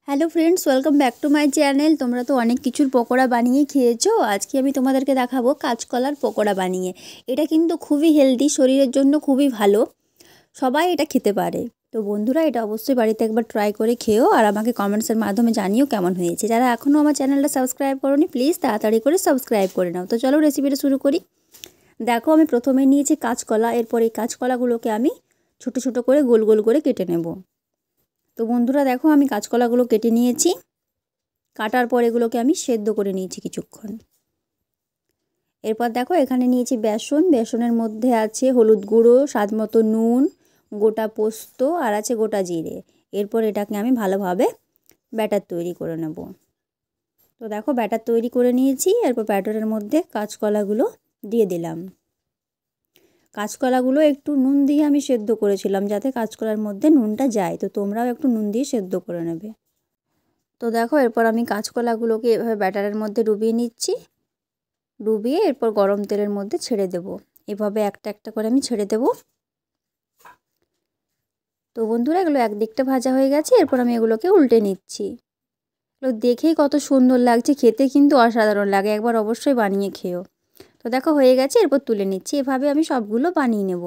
Hello friends, welcome back to my channel. তোমরা তো অনেক কিছুর পকোড়া বানিয়ে খেয়েছো। আজকে আমি তোমাদেরকে দেখাবো কাঁচকলার পকোড়া বানিয়ে। এটা কিন্তু খুবই হেলদি, শরীরের জন্য খুবই ভালো, সবাই এটা খেতে পারে। তো বন্ধুরা, এটা অবশ্যই বাড়িতে একবার ট্রাই করে খেও আর আমাকে কমেন্টসের মাধ্যমে জানিও কেমন হয়েছে। যারা এখনও আমার চ্যানেলটা সাবস্ক্রাইব করোনি, প্লিজ তাড়াতাড়ি করে সাবস্ক্রাইব করে নাও। তো চলো রেসিপিটা শুরু করি। দেখো, আমি প্রথমে নিয়েছি কাঁচকলা। এরপর এই কাঁচকলাগুলোকে আমি ছোটো ছোটো করে গোল গোল করে কেটে নেব। তো বন্ধুরা দেখো, আমি কাঁচকলাগুলো কেটে নিয়েছি। কাটার পর এগুলোকে আমি সেদ্ধ করে নিয়েছি কিছুক্ষণ। এরপর দেখো, এখানে নিয়েছি বেসন। বেসনের মধ্যে আছে হলুদ গুঁড়ো, স্বাদ মতো নুন, গোটা পোস্ত আর আছে গোটা জিরে। এরপর এটাকে আমি ভালোভাবে ব্যাটার তৈরি করে নেব। তো দেখো, ব্যাটার তৈরি করে নিয়েছি। এরপর ব্যাটারের মধ্যে কাঁচকলাগুলো দিয়ে দিলাম। কাঁচকলাগুলো একটু নুন দিয়ে আমি সেদ্ধ করেছিলাম, যাতে কাঁচকলার মধ্যে নুনটা যায়। তো তোমরাও একটু নুন দিয়ে সেদ্ধ করে নেবে। তো দেখো, এরপর আমি কাঁচকলাগুলোকে এভাবে ব্যাটারের মধ্যে ডুবিয়ে নিচ্ছি। ডুবিয়ে এরপর গরম তেলের মধ্যে ছেড়ে দেব। এভাবে একটা একটা করে আমি ছেড়ে দেব। তো বন্ধুরা, এগুলো একদিকটা ভাজা হয়ে গেছে। এরপর আমি এগুলোকে উল্টে নিচ্ছি। এগুলো দেখেই কত সুন্দর লাগছে, খেতে কিন্তু অসাধারণ লাগে। একবার অবশ্যই বানিয়ে খেও। তো দেখো, হয়ে গেছে। এরপর তুলে নিচ্ছি। এভাবে আমি সবগুলো বানিয়ে নেব।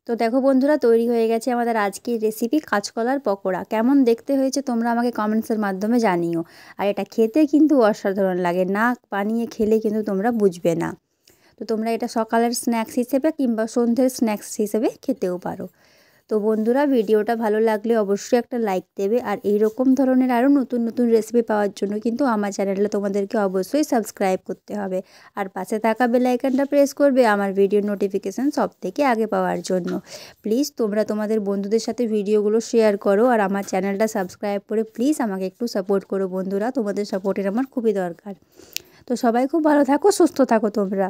তো দেখো বন্ধুরা, তৈরি হয়ে গেছে আমাদের আজকের রেসিপি কাঁচকলার পকোড়া। কেমন দেখতে হয়েছে তোমরা আমাকে কমেন্টসের মাধ্যমে জানিও। আর এটা খেতে কিন্তু অসাধারণ লাগে, না বানিয়ে খেলে কিন্তু তোমরা বুঝবে না। তো তোমরা এটা সকালের স্ন্যাক্স হিসেবে কিংবা সন্ধ্যের স্ন্যাক্স হিসেবে খেতেও পারো। তো বন্ধুরা, ভিডিওটা ভালো লাগলে অবশ্যই একটা লাইক দেবে। আর এই রকম ধরনের আরও নতুন নতুন রেসিপি পাওয়ার জন্য কিন্তু আমার চ্যানেলটা তোমাদেরকে অবশ্যই সাবস্ক্রাইব করতে হবে। আর পাশে থাকা বেল আইকনটা প্রেস করবে আমার ভিডিওর নোটিফিকেশান সব থেকে আগে পাওয়ার জন্য। প্লিজ তোমরা তোমাদের বন্ধুদের সাথে ভিডিওগুলো শেয়ার করো আর আমার চ্যানেলটা সাবস্ক্রাইব করে প্লিজ আমাকে একটু সাপোর্ট করো বন্ধুরা। তোমাদের সাপোর্টের আমার খুবই দরকার। তো সবাই খুব ভালো থাকো, সুস্থ থাকো তোমরা।